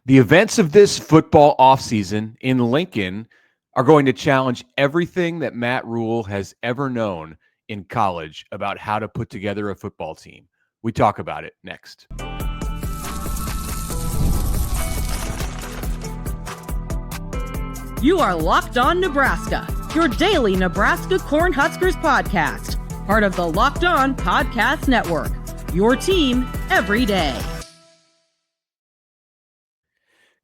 The events of this football offseason in Lincoln are going to challenge everything that Matt Rhule has ever known in college about how to put together a football team. We talk about it next. You are Locked On Nebraska, your daily Nebraska Cornhuskers podcast, part of the Locked On Podcast Network, your team every day.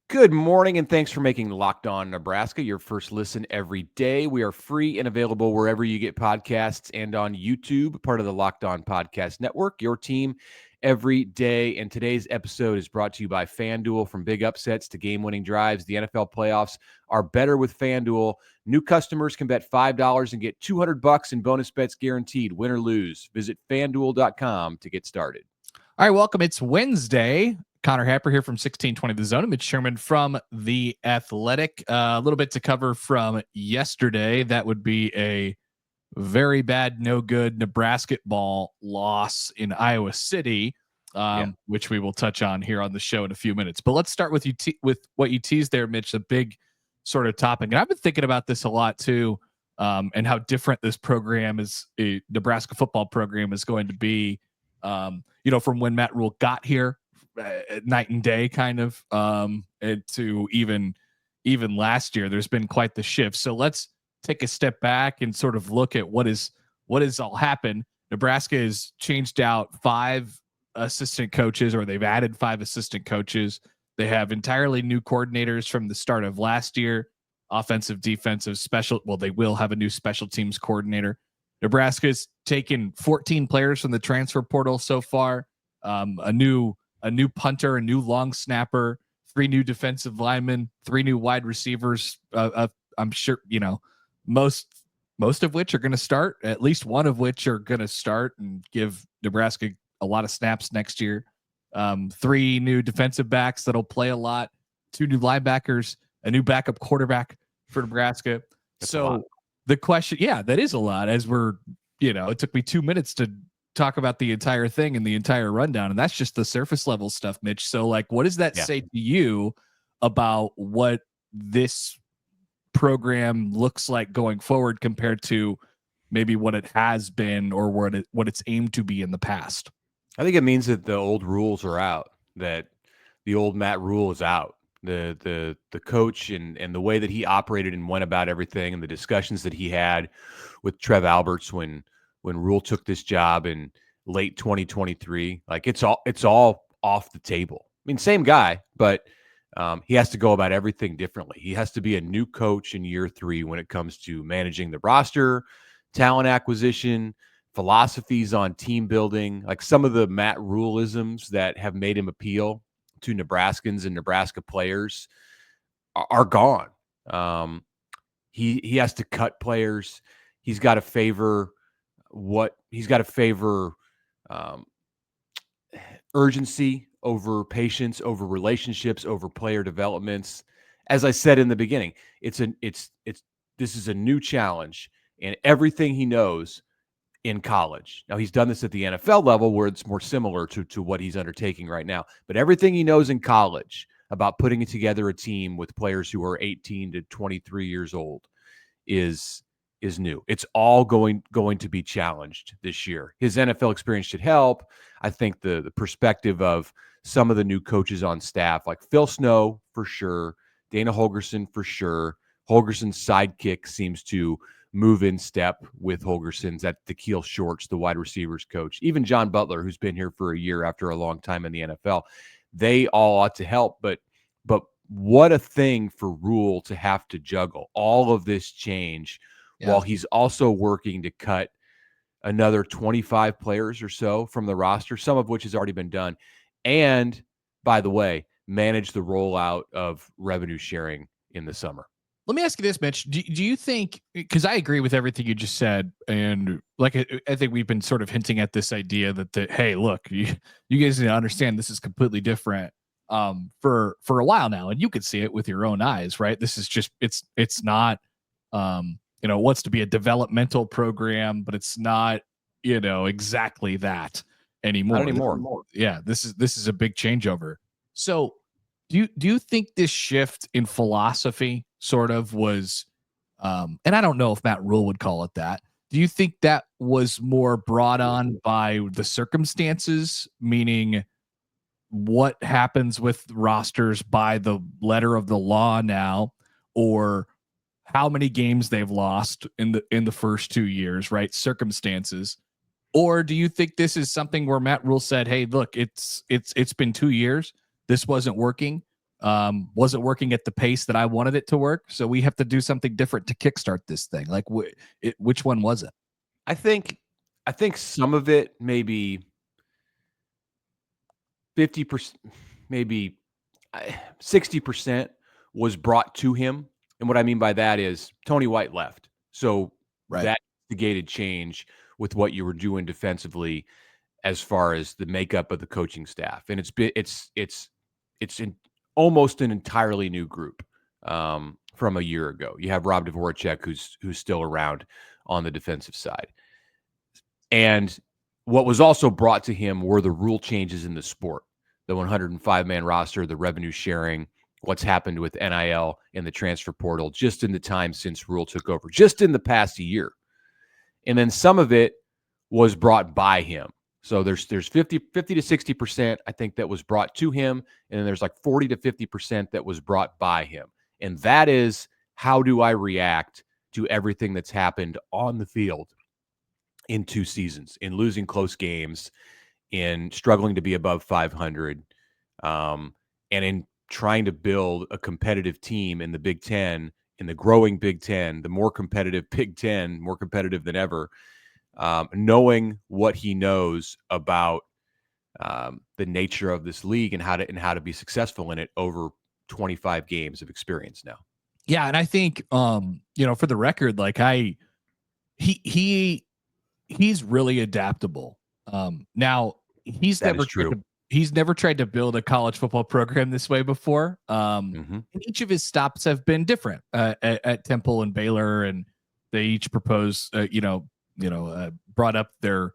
Good morning, and thanks for making Locked On Nebraska your first listen every day. We are free and available wherever you get podcasts and on YouTube, part of the Locked On Podcast Network, your team every day. And today's episode is brought to you by FanDuel. From big upsets to game-winning drives, the NFL playoffs are better with FanDuel. New customers can bet $5 and get $200 in bonus bets guaranteed, win or lose. Visit FanDuel.com to get started. All right, welcome. It's Wednesday. Connor Happer here from 1620 The Zone. Mitch Sherman from The Athletic. A little bit to cover from yesterday. That would be a very bad, no good Nebrasketball loss in Iowa City, which we will touch on here on the show in a few minutes. But let's start with with what you teased there, Mitch, the big sort of topic. And I've been thinking about this a lot too, and how different this program is, a Nebraska football program is going to be, from when Matt Rhule got here. Night and day kind of and to even last year. There's been quite the shift. So let's take a step back and sort of look at what is all happened. Nebraska has changed out 5 assistant coaches, or they've added 5 assistant coaches. They have entirely new coordinators from the start of last year, offensive, defensive, special. Well, they will have a new special teams coordinator. Nebraska's taken 14 players from the transfer portal so far, a new punter, a new long snapper, 3 new defensive linemen, 3 new wide receivers. I'm sure, most of which are going to start, at least one of which are going to start and give Nebraska a lot of snaps next year. 3 new defensive backs that'll play a lot, 2 new linebackers, a new backup quarterback for Nebraska. That's so the question, that is a lot, as we're, it took me 2 minutes to talk about the entire thing and the entire rundown, and that's just the surface level stuff, Mitch. So what does that say to you about what this program looks like going forward compared to maybe what it has been or what it's aimed to be in the past? I think it means that the old rules are out, that the old Matt Rhule is out. The coach and the way that he operated and went about everything, and the discussions that he had with Trev Alberts when Rhule took this job in late 2023, it's all off the table. I mean, same guy, but he has to go about everything differently. He has to be a new coach in year 3 when it comes to managing the roster, talent acquisition, philosophies on team building, like some of the Matt Rhule-isms that have made him appeal to Nebraskans and Nebraska players are gone. He has to cut players. He's got to favor urgency over patience, over relationships, over player developments. As I said in the beginning, this is a new challenge, and everything he knows in college. Now, he's done this at the NFL level where it's more similar to what he's undertaking right now, but everything he knows in college about putting together a team with players who are 18 to 23 years old is new. It's all going to be challenged this year. His NFL experience should help. I think the perspective of some of the new coaches on staff, like Phil Snow for sure, Dana Holgorsen for sure. Holgorsen's sidekick seems to move in step with Holgorsen's at the Keel Shorts, the wide receivers coach. Even John Butler, who's been here for a year after a long time in the NFL, they all ought to help. But what a thing for Rhule to have to juggle all of this change while he's also working to cut another 25 players or so from the roster, some of which has already been done. And, by the way, manage the rollout of revenue sharing in the summer. Let me ask you this, Mitch. Do you think, because I agree with everything you just said, and I think we've been sort of hinting at this idea that hey, look, you guys need to understand this is completely different for a while now, and you could see it with your own eyes, right? This is just it's not it wants to be a developmental program, but it's not exactly that anymore. Not anymore. Yeah, this is a big changeover. So Do you think this shift in philosophy sort of was, and I don't know if Matt Rhule would call it that. Do you think that was more brought on by the circumstances, meaning what happens with rosters by the letter of the law now, or how many games they've lost in the first 2 years, right? Circumstances. Or do you think this is something where Matt Rhule said, "Hey, look, it's been 2 years. This wasn't working. Wasn't working at the pace that I wanted it to work. So we have to do something different to kickstart this thing." Like, which one was it? I think some of it, maybe 50%, maybe 60% was brought to him. And what I mean by that is Tony White left. So Right. that instigated change with what you were doing defensively as far as the makeup of the coaching staff. And it's almost an entirely new group from a year ago. You have Rob Dvorak, who's still around on the defensive side. And what was also brought to him were the rule changes in the sport, the 105-man roster, the revenue sharing, what's happened with NIL and the transfer portal just in the time since Rhule took over, just in the past year. And then some of it was brought by him. So there's 50 to 60%, I think, that was brought to him. And then there's like 40 to 50% that was brought by him. And that is, how do I react to everything that's happened on the field in 2 seasons, in losing close games, in struggling to be above 500, and in trying to build a competitive team in the Big Ten, in the growing Big Ten, the more competitive Big Ten, more competitive than ever, knowing what he knows about the nature of this league and how to be successful in it over 25 games of experience now. Yeah, and I think for the record, like he's really adaptable. Now he's That is true. He's never tried to build a college football program this way before. And each of his stops have been different at Temple and Baylor, and they each propose, brought up their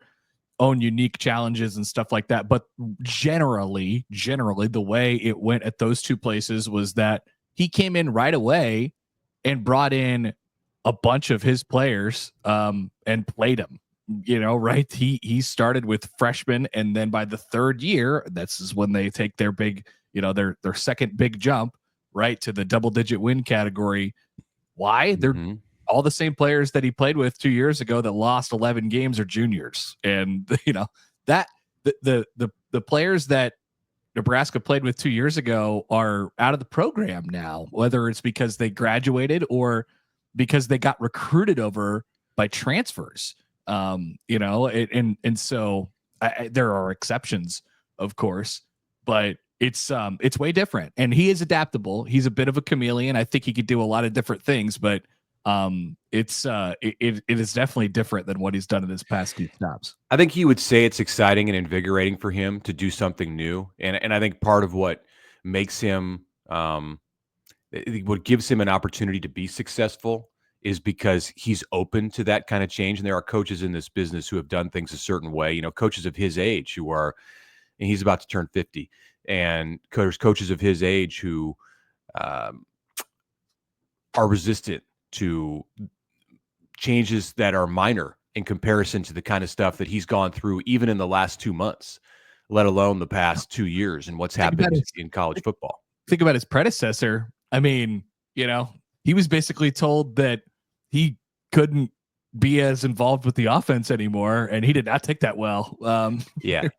own unique challenges and stuff like that. But generally, the way it went at those two places was that he came in right away and brought in a bunch of his players and played them. Right? He started with freshmen, and then by the third year, this is when they take their big, their second big jump, right, to the double-digit win category. Why? They're all the same players that he played with 2 years ago that lost 11 games are juniors, and that the players that Nebraska played with 2 years ago are out of the program now, whether it's because they graduated or because they got recruited over by transfers. And so there are exceptions, of course, but it's way different, and he is adaptable. He's a bit of a chameleon. I think he could do a lot of different things, but it is definitely different than what he's done in his past few stops. I think he would say it's exciting and invigorating for him to do something new. And I think part of what makes him, what gives him an opportunity to be successful is because he's open to that kind of change. And there are coaches in this business who have done things a certain way, coaches of his age who are, and he's about to turn 50, and coaches of his age who are resistant to changes that are minor in comparison to the kind of stuff that he's gone through, even in the last 2 months, let alone the past 2 years and what's happened in college football. Think about his predecessor. I mean, he was basically told that he couldn't be as involved with the offense anymore, and he did not take that well. Yeah.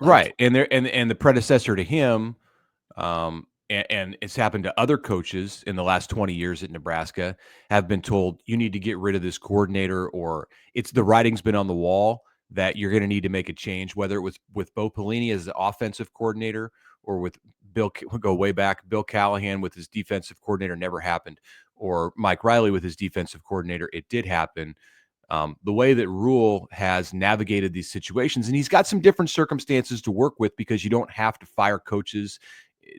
Right. And the predecessor to him, and it's happened to other coaches in the last 20 years at Nebraska, have been told, you need to get rid of this coordinator, or it's the writing's been on the wall that you're going to need to make a change, whether it was with Bo Pelini as the offensive coordinator or with we'll go way back, Bill Callahan with his defensive coordinator, never happened, or Mike Riley with his defensive coordinator, it did happen. The way that Rhule has navigated these situations, and he's got some different circumstances to work with, because you don't have to fire coaches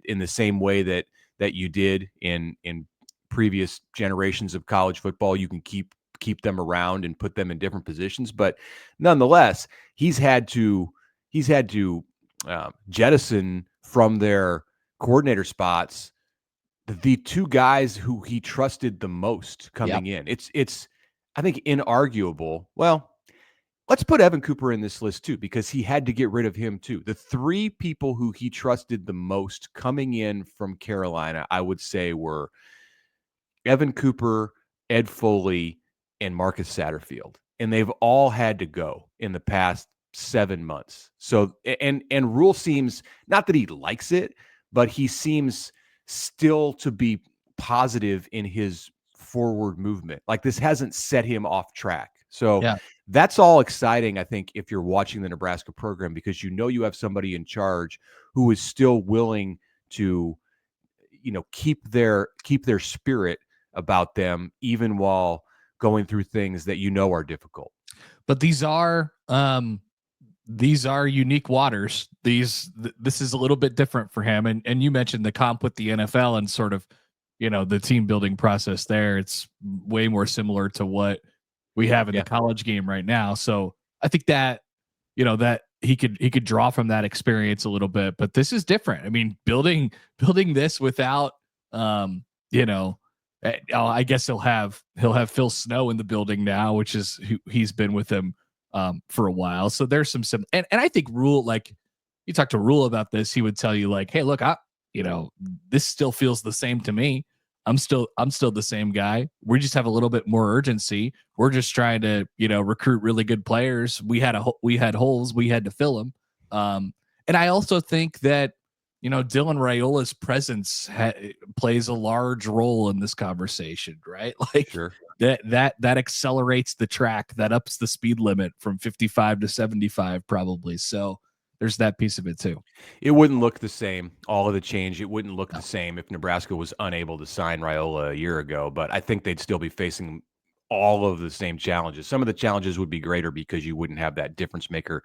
in the same way that you did in previous generations of college football. You can keep them around and put them in different positions, but nonetheless, he's had to jettison from their coordinator spots, the two guys who he trusted the most coming in. It's I think inarguable. Well, let's put Evan Cooper in this list too, because he had to get rid of him too. The three people who he trusted the most coming in from Carolina, I would say, were Evan Cooper, Ed Foley, and Marcus Satterfield. And they've all had to go in the past 7 months. So, and Rhule seems, not that he likes it, but he seems still to be positive in his forward movement. Like, this hasn't set him off track. So that's all exciting, I think, if you're watching the Nebraska program, because you know you have somebody in charge who is still willing to, keep their spirit about them, even while going through things that are difficult. But these are unique waters. This is a little bit different for him. And you mentioned the comp with the NFL and sort of, the team building process there. It's way more similar to what we have in the college game right now. So I think that, that he could draw from that experience a little bit, but this is different. I mean, building this without, I guess he'll have Phil Snow in the building now, which is who he's been with him for a while. So there's some and I think Rhule, like, you talk to Rhule about this, he would tell you, like, hey, look, this still feels the same to me. I'm still the same guy. We just have a little bit more urgency. We're just trying to, recruit really good players. We had holes. We had to fill them. And I also think that, Dylan Raiola's presence plays a large role in this conversation, right? Like, sure. that accelerates the track, that ups the speed limit from 55 to 75 probably. So there's that piece of it too. It wouldn't look the same. All of the change, it wouldn't look the same if Nebraska was unable to sign Raiola a year ago, but I think they'd still be facing all of the same challenges. Some of the challenges would be greater because you wouldn't have that difference maker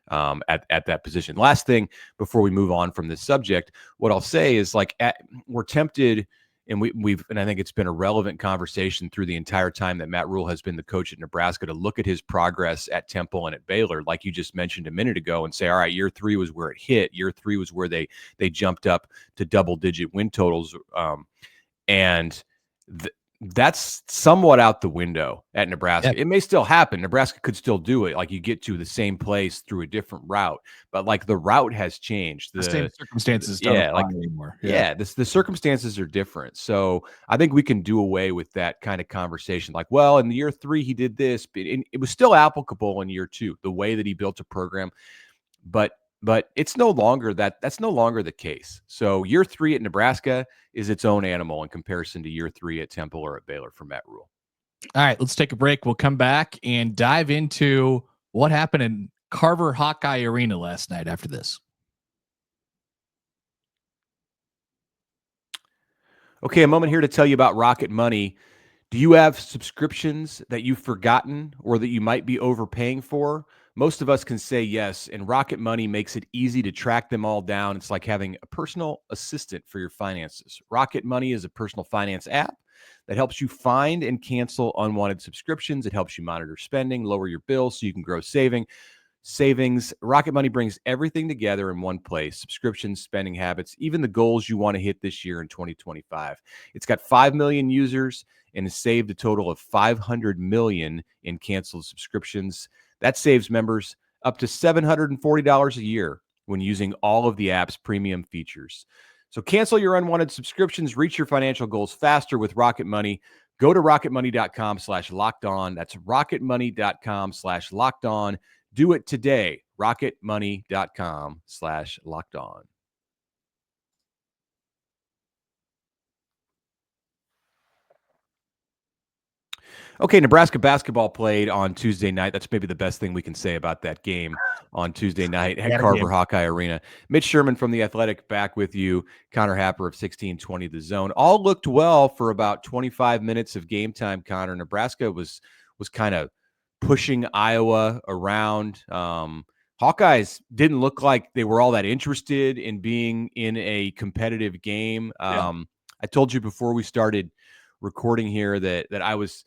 at that position. Last thing before we move on from this subject, what I'll say is, like, we're tempted, and and I think it's been a relevant conversation through the entire time that Matt Rhule has been the coach at Nebraska, to look at his progress at Temple and at Baylor, like you just mentioned a minute ago, and say, all right, year 3 was where it hit. Year 3 was where they jumped up to double-digit win totals, and that's somewhat out the window at Nebraska. It may still happen. Nebraska could still do it. Like, you get to the same place through a different route, but, like, the route has changed. The same circumstances don't apply anymore. The circumstances are different. So I think we can do away with that kind of conversation. Like, well, in the year 3 he did this, but it was still applicable in year 2, the way that he built a program. But it's no longer that's no longer the case. So year 3 at Nebraska is its own animal in comparison to year 3 at Temple or at Baylor for Matt Rhule. All right, let's take a break. We'll come back and dive into what happened in Carver Hawkeye Arena last night after this. Okay, a moment here to tell you about Rocket Money. Do you have subscriptions that you've forgotten or that you might be overpaying for? Most of us can say yes, and Rocket Money makes it easy to track them all down. It's like having a personal assistant for your finances. Rocket Money is a personal finance app that helps you find and cancel unwanted subscriptions. It helps you monitor spending, lower your bills so you can grow savings. Rocket Money brings everything together in one place: subscriptions, spending habits, even the goals you want to hit this year in 2025. It's got 5 million users and has saved a total of $500 million in canceled subscriptions. That saves members up to $740 a year when using all of the app's premium features. So cancel your unwanted subscriptions, reach your financial goals faster with Rocket Money. Go to rocketmoney.com/lockedon. That's rocketmoney.com/lockedon. Do it today. rocketmoney.com/lockedon. Okay, Nebraska basketball played on Tuesday night. That's maybe the best thing we can say about that game on Tuesday night at Carver Hawkeye Arena. Mitch Sherman from The Athletic back with you. Connor Happer of 1620 The Zone. All looked well for about 25 minutes of game time, Connor. Nebraska was kind of pushing Iowa around. Hawkeyes didn't look like they were all that interested in being in a competitive game. I told you before we started recording here that I was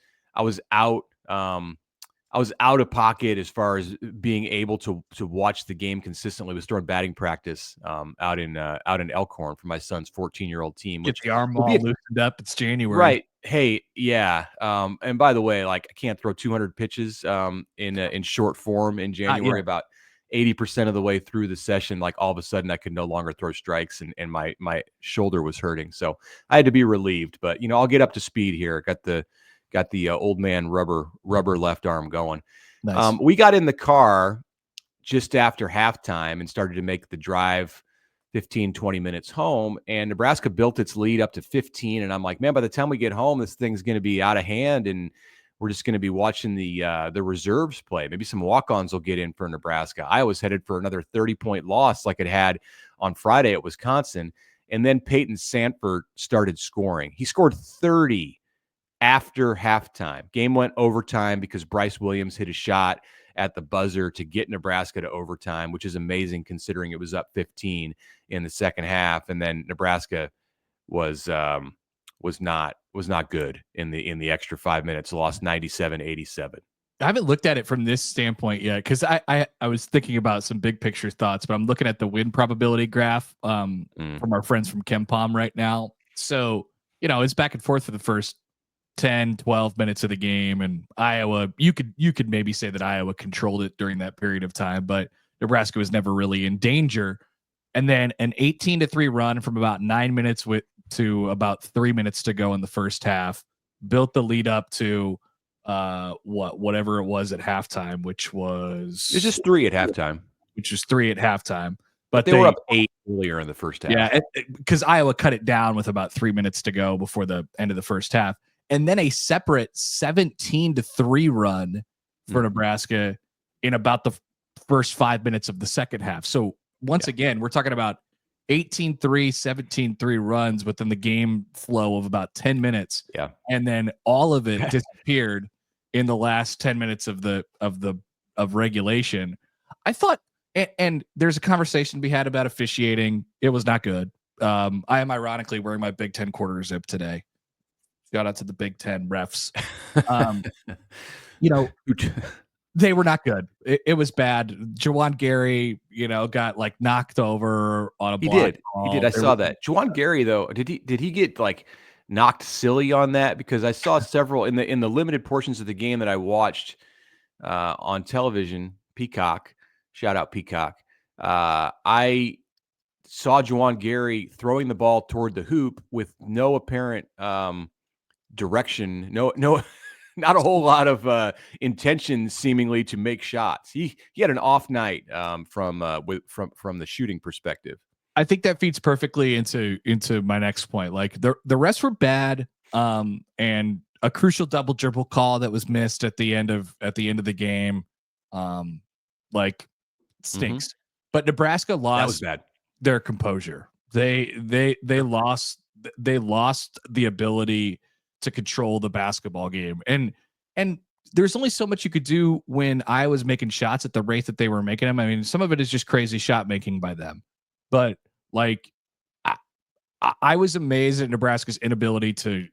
out. I out of pocket as far as being able to watch the game consistently. I was throwing batting practice out in Elkhorn for my son's 14-year-old team, Get which the arm will all be loosened up. It's January. right. Hey, yeah. And by the way, like, I can't throw 200 pitches in short form in January. About 80% of the way through the session, like, all of a sudden I could no longer throw strikes, and my shoulder was hurting. So I had to be relieved. But I'll get up to speed here. Got the old man rubber left arm going. Nice. We got in the car just after halftime and started to make the drive 15, 20 minutes home, and Nebraska built its lead up to 15. And I'm like, man, by the time we get home, this thing's going to be out of hand, and we're just going to be watching the reserves play. Maybe some walk-ons will get in for Nebraska. I was headed for another 30-point loss like it had on Friday at Wisconsin. And then Peyton Sandfort started scoring. He scored 30 after halftime. Game went overtime because Bryce Williams hit a shot at the buzzer to get Nebraska to overtime, which is amazing considering it was up 15 in the second half. And then Nebraska was not good in the extra 5 minutes, lost 97-87. I haven't looked at it from this standpoint yet, because I was thinking about some big picture thoughts, but I'm looking at the win probability graph from our friends from KenPom right now. So, it's back and forth for the first 10, 12 minutes of the game, and Iowa, you could maybe say that Iowa controlled it during that period of time, but Nebraska was never really in danger. And then an 18-3 run from about 9 minutes to about 3 minutes to go in the first half built the lead up to whatever it was at halftime, which was It's just 3 at halftime. But they were up 8 earlier in the first half. Yeah, because Iowa cut it down with about 3 minutes to go before the end of the first half. And then a separate 17-3 run for Nebraska in about the first 5 minutes of the second half. So once again, we're talking about 18-3, 17-3 runs within the game flow of about 10 minutes. Yeah. And then all of it disappeared in the last 10 minutes of regulation. I thought, and there's a conversation to be had about officiating. It was not good. I am ironically wearing my Big Ten quarter zip today. Shout out to the Big Ten refs. They were not good. It was bad. Juwan Gary, got like knocked over on a block. He did. I saw that. Juwan Gary, though, did he get like knocked silly on that? Because I saw several in the limited portions of the game that I watched on television. Peacock, shout out Peacock. I saw Juwan Gary throwing the ball toward the hoop with no apparent direction, no, not a whole lot of intention seemingly to make shots. He had an off night from the shooting perspective. I think that feeds perfectly into my next point. Like the refs were bad, and a crucial double dribble call that was missed at the end of the game, stinks. But Nebraska lost their composure. They lost the ability to control the basketball game. And there's only so much you could do when I was making shots at the rate that they were making them. I mean, some of it is just crazy shot making by them. But like I was amazed at Nebraska's inability to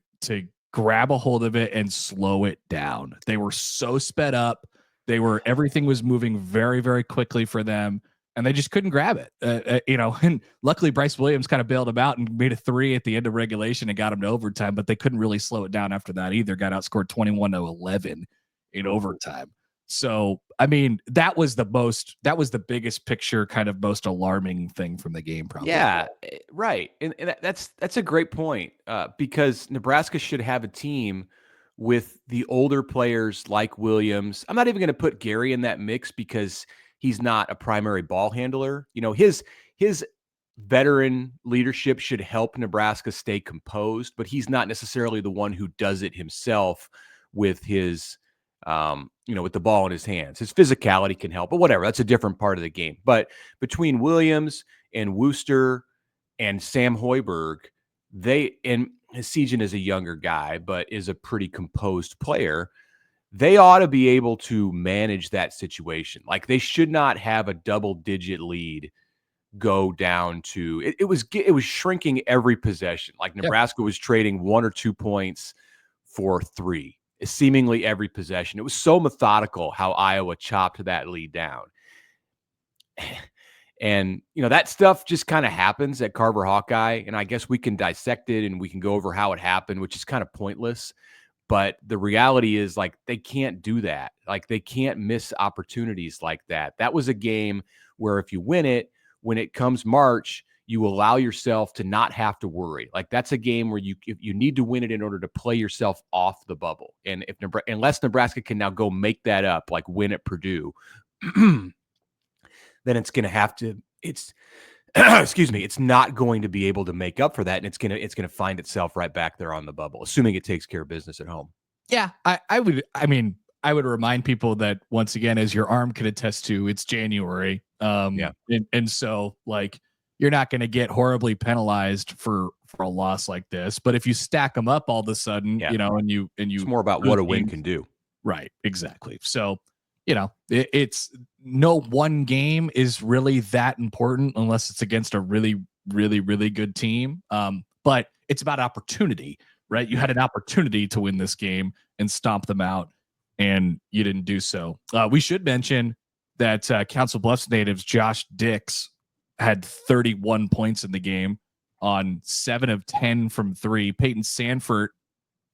grab a hold of it and slow it down. They were so sped up. Everything was moving very, very quickly for them, and they just couldn't grab it. And luckily Bryce Williams kind of bailed them out and made a 3 at the end of regulation and got them to overtime, but they couldn't really slow it down after that either. Got outscored 21-11 in overtime. So, I mean, that was the biggest picture, kind of most alarming thing from the game, probably. Yeah, right. And that's a great point because Nebraska should have a team with the older players like Williams. I'm not even going to put Gary in that mix because he's not a primary ball handler. His veteran leadership should help Nebraska stay composed, but he's not necessarily the one who does it himself with his, with the ball in his hands. His physicality can help, but whatever. That's a different part of the game. But between Williams and Wooster and Sam Hoiberg, Sejan is a younger guy, but is a pretty composed player. They ought to be able to manage that situation. Like, they should not have a double-digit lead go down to it was shrinking every possession. Like Nebraska was trading 1 or 2 points for 3. seemingly every possession. It was so methodical how Iowa chopped that lead down. And, that stuff just kind of happens at Carver Hawkeye. And I guess we can dissect it and we can go over how it happened, which is kind of pointless. But the reality is, like, they can't do that. Like, they can't miss opportunities like that. That was a game where if you win it, when it comes March, you allow yourself to not have to worry. Like, that's a game where you need to win it in order to play yourself off the bubble. And unless Nebraska can now go make that up, like win at Purdue, then it's going to have to. It's excuse me. It's not going to be able to make up for that, and it's going to find itself right back there on the bubble, assuming it takes care of business at home. Yeah, I would remind people that, once again, as your arm can attest to, it's January. And so, like, you're not going to get horribly penalized for a loss like this. But if you stack them up all of a sudden, and it's more about what a win can do. Right. Exactly. So, it's no one game is really that important unless it's against a really, really, really good team. But it's about opportunity, right? You had an opportunity to win this game and stomp them out, and you didn't do so. We should mention that Council Bluffs natives Josh Dix had 31 points in the game on 7 of 10 from 3. Peyton Sanford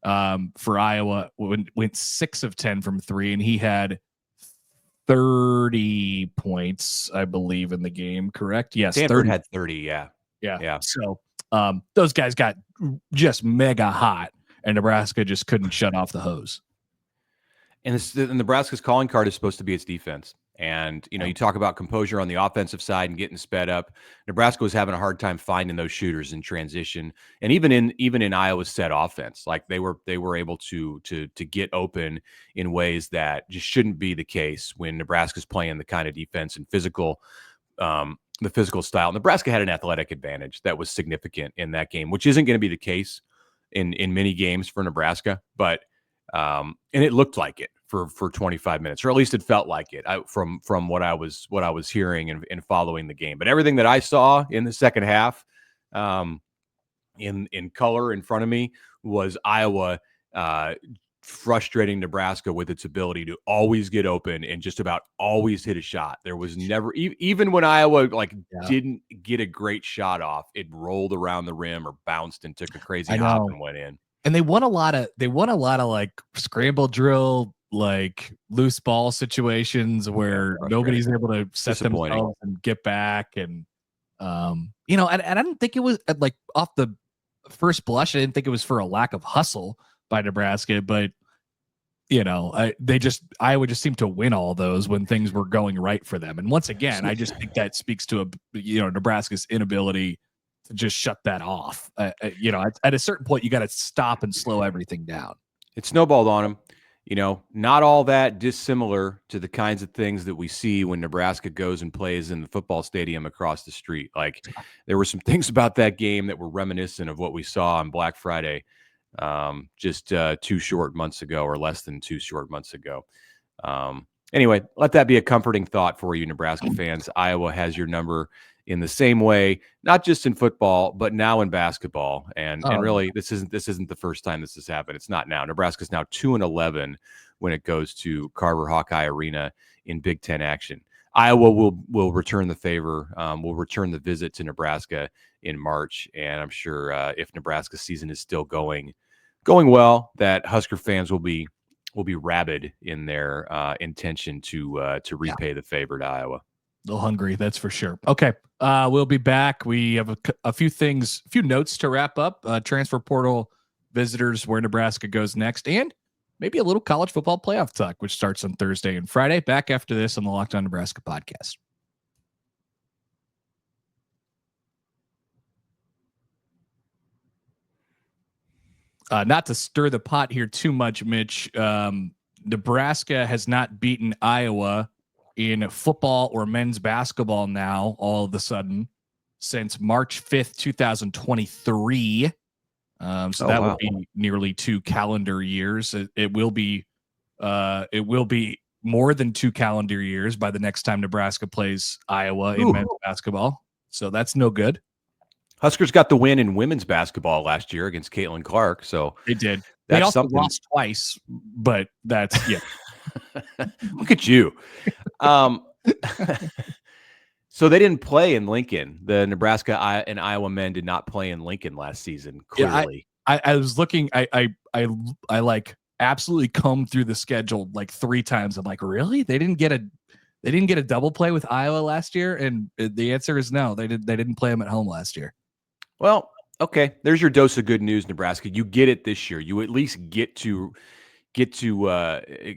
for Iowa went 6 of 10 from 3, and he had 30 points, I believe, in the game. Correct? Yes. Sanford had 30. Yeah. So those guys got just mega hot, and Nebraska just couldn't shut off the hose. And Nebraska's calling card is supposed to be its defense. And, you talk about composure on the offensive side and getting sped up. Nebraska was having a hard time finding those shooters in transition. And even in Iowa's set offense, like they were able to get open in ways that just shouldn't be the case when Nebraska's playing the kind of defense and the physical style. Nebraska had an athletic advantage that was significant in that game, which isn't going to be the case in many games for Nebraska, but and it looked like it for 25 minutes, or at least it felt like it from what I was hearing and following the game. But everything that I saw in the second half, in color in front of me, was Iowa frustrating Nebraska with its ability to always get open and just about always hit a shot. There was never, even when Iowa didn't get a great shot off, it rolled around the rim or bounced and took a crazy hop and went in. And they won a lot of like scramble drill, like loose ball situations where nobody's able to set themselves and get back. And, and I didn't think it was, like, off the first blush, I didn't think it was for a lack of hustle by Nebraska, but Iowa just seemed to win all those when things were going right for them. And once again, I just think that speaks to Nebraska's inability to just shut that off. At a certain point, you got to stop and slow everything down. It snowballed on them. Not all that dissimilar to the kinds of things that we see when Nebraska goes and plays in the football stadium across the street. Like, there were some things about that game that were reminiscent of what we saw on Black Friday, just 2 short months ago, or less than 2 short months ago. Anyway, let that be a comforting thought for you, Nebraska fans. Iowa has your number in the same way, not just in football, but now in basketball. And really, this isn't the first time this has happened. It's not now. Nebraska's now 2-11 when it goes to Carver Hawkeye Arena in Big Ten action. Iowa will return the favor, will return the visit to Nebraska in March. And I'm sure if Nebraska's season is still going well, that Husker fans will be rabid in their intention to repay the favor to Iowa. A little hungry, that's for sure. Okay, we'll be back. We have a few notes to wrap up. Transfer portal visitors, where Nebraska goes next, and maybe a little college football playoff talk, which starts on Thursday and Friday. Back after this on the Locked On Nebraska podcast. Not to stir the pot here too much, Mitch. Nebraska has not beaten Iowa in football or men's basketball now, all of a sudden, since March 5th, 2023. That would be nearly 2 calendar years. It will be more than 2 calendar years by the next time Nebraska plays Iowa in men's basketball. So that's no good. Huskers got the win in women's basketball last year against Caitlin Clark. So they did. They That's also something. lost twice, but that's Look at you. So they didn't play in Lincoln. The Nebraska and Iowa men did not play in Lincoln last season. Clearly, I was looking. I like absolutely combed through the schedule like 3 times. I'm like, really? They didn't get a double play with Iowa last year, and the answer is no. They didn't play them at home last year. well, okay. There's your dose of good news, Nebraska. You get it this year. You at least get to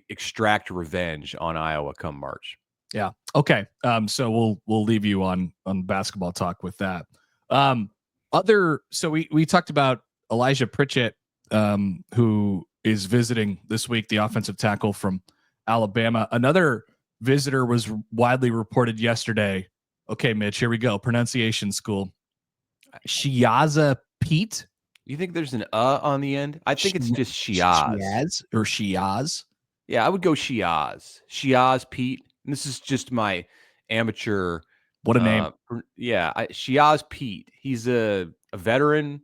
extract revenge on Iowa come March. Yeah. Okay. So we'll leave you on basketball talk with that. So we talked about Elijah Pritchett, who is visiting this week, the offensive tackle from Alabama. Another visitor was widely reported yesterday. Okay, Mitch, here we go. Pronunciation school. Shiaza Pete. You think there's an on the end? I think it's just Shiaz. Shiaz or Shiaz. Yeah, I would go Shiaz. Shiaz Pete. And this is just my amateur. What a name. Shiaz Pete. He's a veteran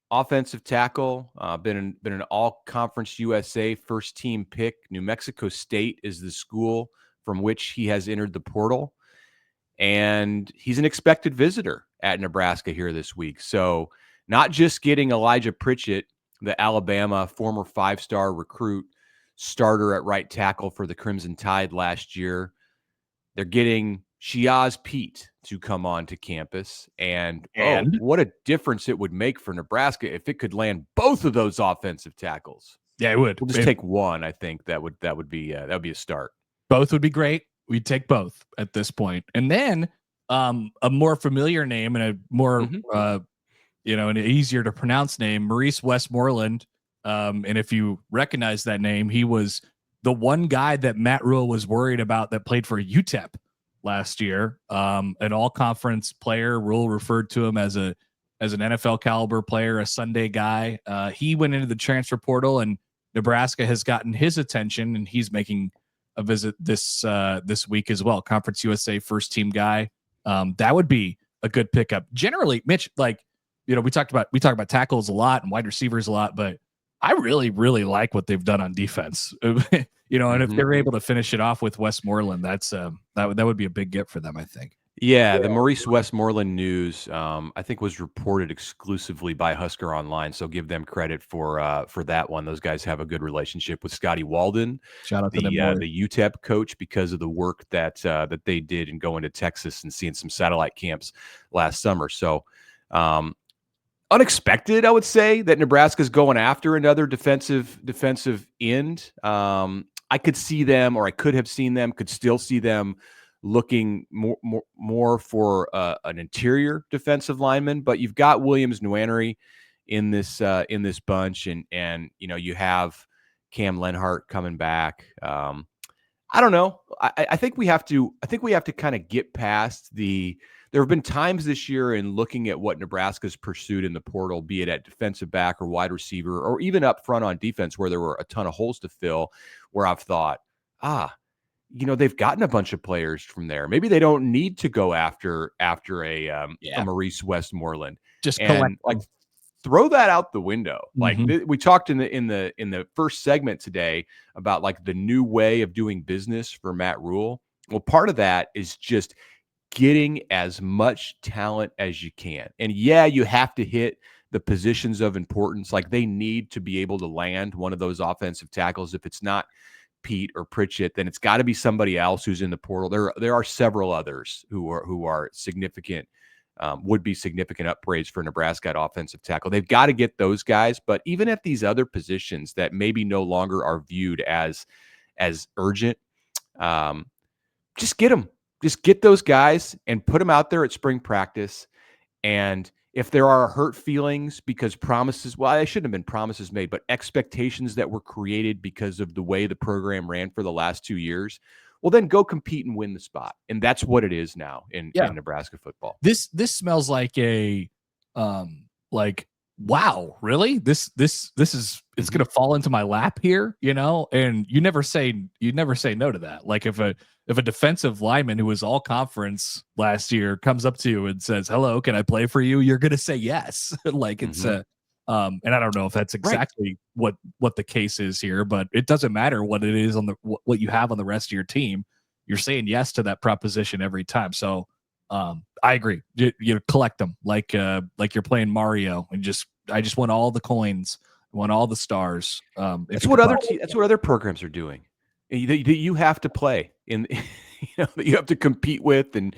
offensive tackle. Been an all-conference USA first-team pick. New Mexico State is the school from which he has entered the portal. And he's an expected visitor at Nebraska here this week. So not just getting Elijah Pritchett, the Alabama former 5-star recruit, starter at right tackle for the Crimson Tide last year. They're getting Shiaz Pete to come on to campus. And what a difference it would make for Nebraska if it could land both of those offensive tackles. Yeah, it would. We'll just take one. I think that would be a start. Both would be great. We'd take both at this point. And then a more familiar name and a more an easier to pronounce name, Maurice Westmoreland. And if you recognize that name, he was the one guy that Matt Rhule was worried about that played for UTEP last year. An all-conference player. Rhule referred to him as an NFL caliber player, a Sunday guy. He went into the transfer portal, and Nebraska has gotten his attention, and he's making a visit this week as well. Conference USA first team guy. That would be a good pickup. Generally, Mitch, we talk about tackles a lot and wide receivers a lot, but I really, really like what they've done on defense. And if they're able to finish it off with Westmoreland, that would be a big get for them, I think. Yeah, the Maurice Westmoreland news, I think, was reported exclusively by Husker Online. So give them credit for that one. Those guys have a good relationship with Scotty Walden, shout out to the UTEP coach, because of the work that they did in going to Texas and seeing some satellite camps last summer. So unexpected, I would say, that Nebraska's going after another defensive end. I could see them, or I could have seen them, could still see them looking more for an interior defensive lineman. But you've got Williams Nwaneri in this bunch, and you have Cam Lenhart coming back. I don't know. I think we have to kind of get past the. There have been times this year in looking at what Nebraska's pursued in the portal, be it at defensive back or wide receiver, or even up front on defense, where there were a ton of holes to fill, where I've thought, they've gotten a bunch of players from there. Maybe they don't need to go after a Maurice Westmoreland. Just throw that out the window. We talked in the first segment today about the new way of doing business for Matt Rhule. Well, part of that is just getting as much talent as you can. And you have to hit the positions of importance. They need to be able to land one of those offensive tackles. If it's not Pete or Pritchett, then it's got to be somebody else who's in the portal. There are several others who are significant, would be significant upgrades for Nebraska at offensive tackle. They've got to get those guys. But even at these other positions that maybe no longer are viewed as urgent, just get them. Just get those guys and put them out there at spring practice. And if there are hurt feelings because promises, they shouldn't have been promises made, but expectations that were created because of the way the program ran for the last 2 years, well, then go compete and win the spot. And that's what it is now in Nebraska football. This smells like wow, really? This is, it's going to fall into my lap here, and you never say no to that. If a defensive lineman who was all conference last year comes up to you and says, "Hello, can I play for you?" You're going to say yes. It's And I don't know if that's exactly what the case is here, but it doesn't matter what it is on the what you have on the rest of your team. You're saying yes to that proposition every time. So I agree. You collect them like you're playing Mario and I just want all the coins, I want all the stars. That's what other programs are doing. That you have to play in, that you have to compete with and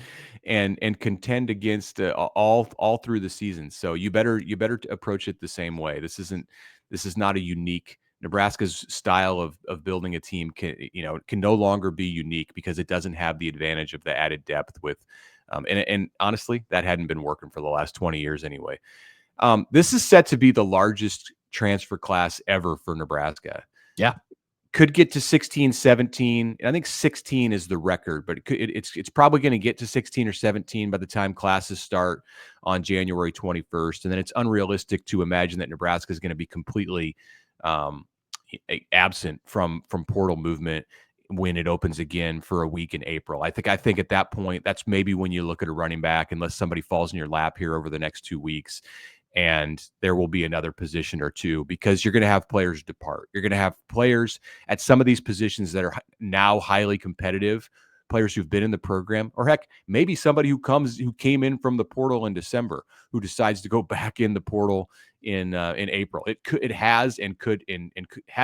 contend against all through the season. So you better approach it the same way. This is not a unique Nebraska's style of building a team can no longer be unique because it doesn't have the advantage of the added depth with and honestly that hadn't been working for the last 20 years anyway. This is set to be the largest transfer class ever for Nebraska. Yeah. Could get to 16, 17. I think 16 is the record, but it's probably going to get to 16 or 17 by the time classes start on January 21st. And then it's unrealistic to imagine that Nebraska is going to be completely absent from portal movement when it opens again for a week in April. I think at that point, that's maybe when you look at a running back, unless somebody falls in your lap here over the next 2 weeks. And there will be another position or two because you're going to have players depart. You're going to have players at some of these positions that are now highly competitive, players who've been in the program, or heck, maybe somebody who came in from the portal in December who decides to go back in the portal in April. It has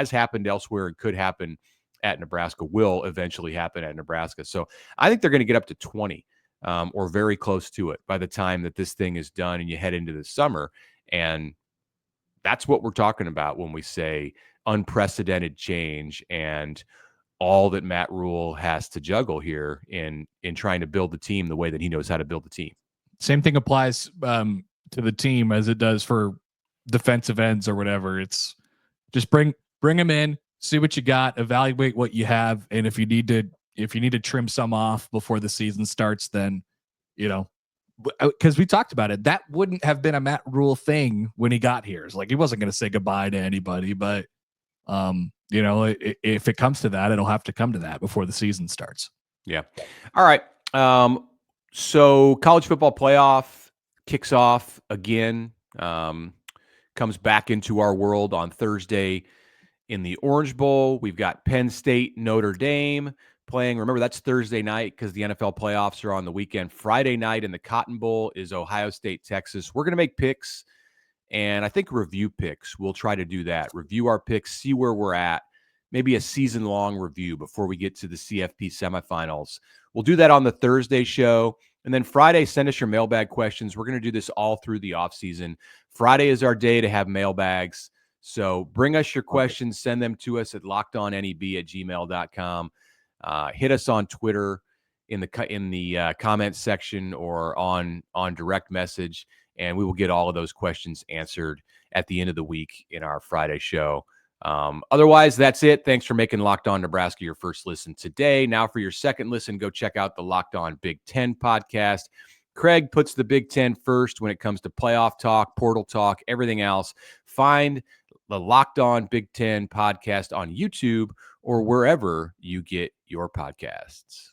happened elsewhere and could happen at Nebraska, will eventually happen at Nebraska. So I think they're going to get up to 20. Or very close to it by the time that this thing is done and you head into the summer. And that's what we're talking about when we say unprecedented change and all that Matt Rhule has to juggle here in trying to build the team the way that he knows how to build the team. Same thing applies to the team as it does for defensive ends or whatever. It's just bring them in, see what you got, evaluate what you have, and if you need to trim some off before the season starts, then, because we talked about it, that wouldn't have been a Matt Rhule thing when he got here. It's like he wasn't going to say goodbye to anybody, but, if it comes to that, it'll have to come to that before the season starts. Yeah. All right. So college football playoff kicks off again, comes back into our world on Thursday in the Orange Bowl. We've got Penn State, Notre Dame playing. Remember, that's Thursday night because the NFL playoffs are on the weekend. Friday night in the Cotton Bowl is Ohio State, Texas. We're going to make picks, and I think review picks. We'll try to do that. Review our picks, see where we're at, maybe a season-long review before we get to the CFP semifinals. We'll do that on the Thursday show. And then Friday, send us your mailbag questions. We're going to do this all through the offseason. Friday is our day to have mailbags. So bring us your questions. Send them to us at LockedOnNeb@gmail.com. Hit us on Twitter in the comments section or on direct message, and we will get all of those questions answered at the end of the week in our Friday show. Otherwise, that's it. Thanks for making Locked On Nebraska your first listen today. Now for your second listen, go check out the Locked On Big Ten podcast. Craig puts the Big Ten first when it comes to playoff talk, portal talk, everything else. Find the Locked On Big Ten podcast on YouTube or wherever you get your podcasts.